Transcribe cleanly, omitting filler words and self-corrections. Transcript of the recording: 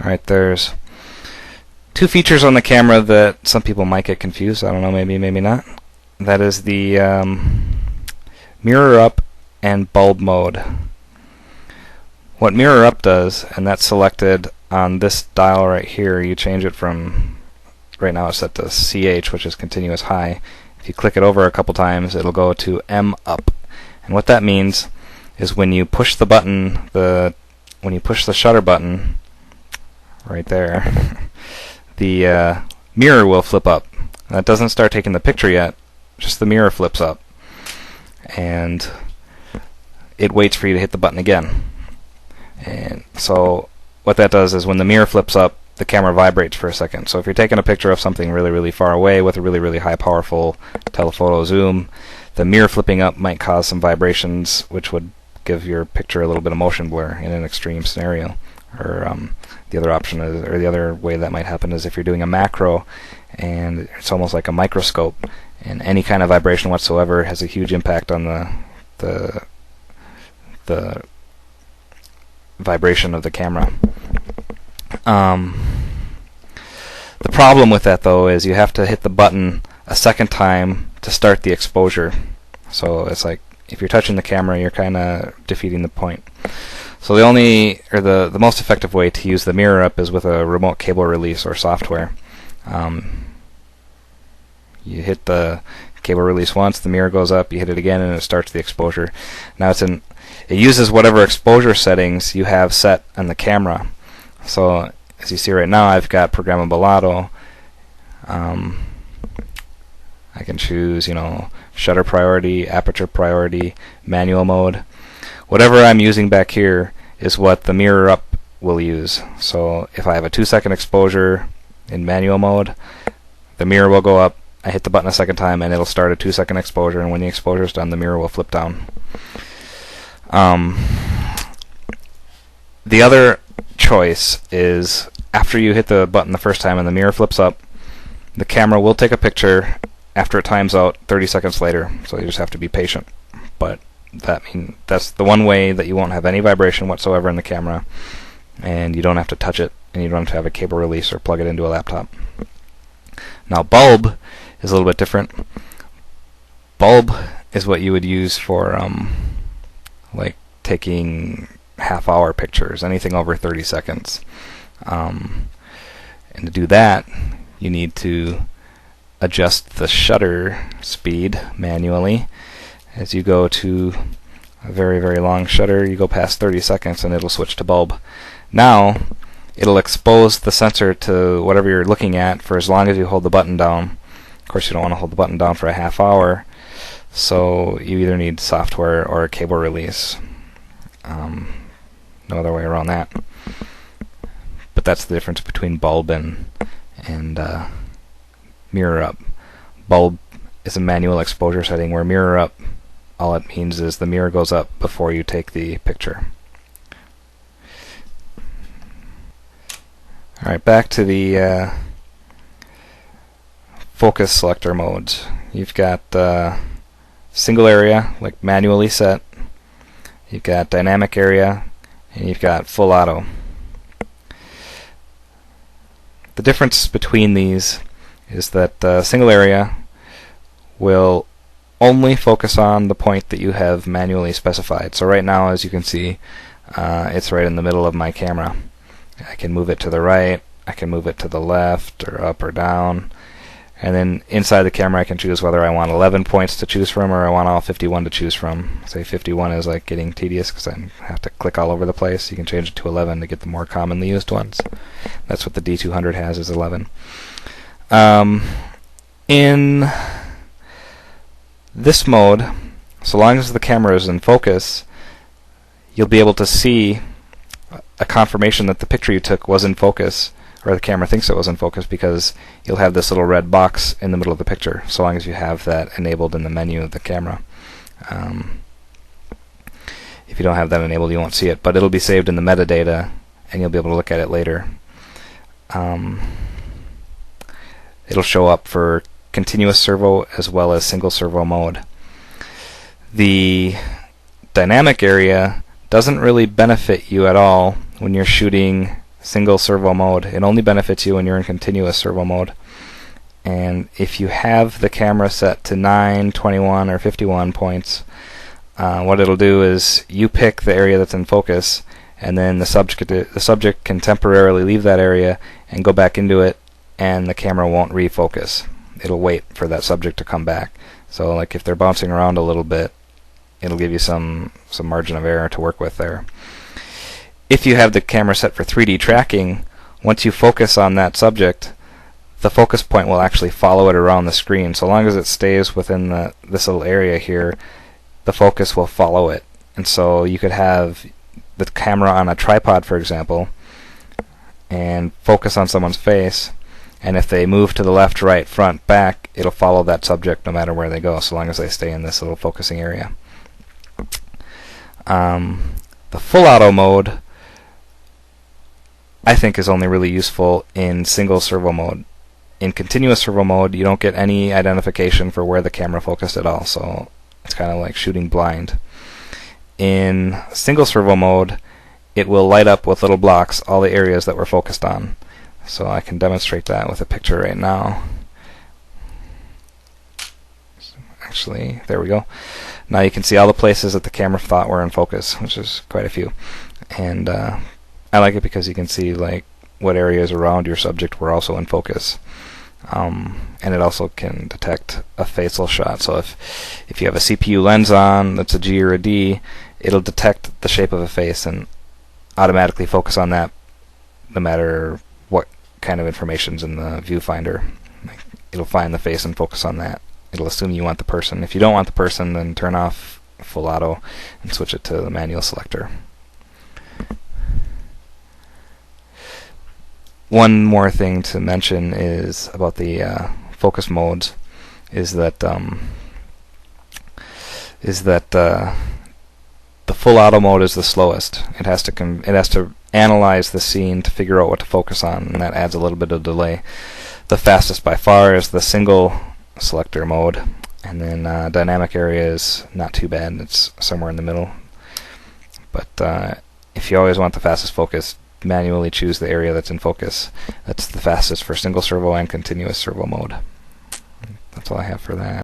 Alright, there's two features on the camera that some people might get confused. I don't know, maybe not. That is the mirror up and bulb mode. What mirror up does, and that's selected on this dial right here, you change it from, right now it's set to CH, which is continuous high. If you click it over a couple times, it'll go to M up. And what that means is when you push the button, when you push the shutter button, right there, the mirror will flip up. That doesn't start taking the picture yet, just the mirror flips up. And it waits for you to hit the button again. And so what that does is when the mirror flips up, the camera vibrates for a second. So if you're taking a picture of something really, really far away with a really, really high powerful telephoto zoom, the mirror flipping up might cause some vibrations, which would give your picture a little bit of motion blur in an extreme scenario. Or the other option is, or the other way that might happen is if you're doing a macro and it's almost like a microscope, and any kind of vibration whatsoever has a huge impact on the vibration of the camera. The problem with that, though, is you have to hit the button a second time to start the exposure. So it's like if you're touching the camera, you're kind of defeating the point. So the most effective way to use the mirror up is with a remote cable release or software. You hit the cable release once, the mirror goes up, you hit it again, and it starts the exposure. Now it uses whatever exposure settings you have set on the camera. So as you see right now, I've got programmable auto. I can choose, shutter priority, aperture priority, manual mode. Whatever I'm using back here is what the mirror up will use. So if I have a 2-second exposure in manual mode, the mirror will go up, I hit the button a second time, and it'll start a 2-second exposure, and when the exposure is done, the mirror will flip down. The other choice is after you hit the button the first time and the mirror flips up, the camera will take a picture after it times out 30 seconds later, so you just have to be patient. But that's the one way that you won't have any vibration whatsoever in the camera, and you don't have to touch it, and you don't have to have a cable release or plug it into a laptop. Now bulb is a little bit different. Bulb is what you would use for like taking half-hour pictures, anything over 30 seconds. And to do that, you need to adjust the shutter speed manually. As you go to a very, very long shutter, you go past 30 seconds and it'll switch to bulb. Now, it'll expose the sensor to whatever you're looking at for as long as you hold the button down. Of course, you don't want to hold the button down for a half hour, so you either need software or a cable release. No other way around that. But that's the difference between bulb and mirror up. Bulb is a manual exposure setting, where mirror up, all it means is the mirror goes up before you take the picture. Alright, back to the focus selector modes. You've got single area, like manually set. You've got dynamic area, and you've got full auto. The difference between these is that single area will only focus on the point that you have manually specified. So right now, as you can see, it's right in the middle of my camera. I can move it to the right, I can move it to the left, or up or down. And then inside the camera I can choose whether I want 11 points to choose from or I want all 51 to choose from. Say 51 is like getting tedious because I have to click all over the place. You can change it to 11 to get the more commonly used ones. That's what the D300 has, is 11. In this mode, so long as the camera is in focus, you'll be able to see a confirmation that the picture you took was in focus, or the camera thinks it was in focus, because you'll have this little red box in the middle of the picture, so long as you have that enabled in the menu of the camera. If you don't have that enabled, you won't see it, but it'll be saved in the metadata, and you'll be able to look at it later. It'll show up for continuous servo as well as single servo mode. The dynamic area doesn't really benefit you at all when you're shooting single servo mode. It only benefits you when you're in continuous servo mode. And if you have the camera set to 9, 21, or 51 points, what it'll do is you pick the area that's in focus, and then the subject can temporarily leave that area and go back into it, and the camera won't refocus. It'll wait for that subject to come back. So like if they're bouncing around a little bit, it'll give you some margin of error to work with there. If you have the camera set for 3D tracking, once you focus on that subject, the focus point will actually follow it around the screen. So long as it stays within this little area here, the focus will follow it. And so you could have the camera on a tripod, for example, and focus on someone's face, and if they move to the left, right, front, back, it'll follow that subject no matter where they go, so long as they stay in this little focusing area. The full auto mode, I think, is only really useful in single servo mode. In continuous servo mode, you don't get any identification for where the camera focused at all, so it's kind of like shooting blind. In single servo mode, it will light up with little blocks all the areas that we're focused on. So I can demonstrate that with a picture right now. Actually, there we go. Now you can see all the places that the camera thought were in focus, which is quite a few. And I like it because you can see like what areas around your subject were also in focus. And it also can detect a facial shot. So if you have a CPU lens on that's a G or a D, it'll detect the shape of a face and automatically focus on that no matter what kind of information's in the viewfinder. Like, it'll find the face and focus on that. It'll assume you want the person. If you don't want the person, then turn off full auto and switch it to the manual selector. One more thing to mention is about the focus modes is that the full auto mode is the slowest. It has to analyze the scene to figure out what to focus on, and that adds a little bit of delay. The fastest by far is the single selector mode, and then dynamic area is not too bad. It's somewhere in the middle. But if you always want the fastest focus, manually choose the area that's in focus. That's the fastest for single servo and continuous servo mode. That's all I have for that.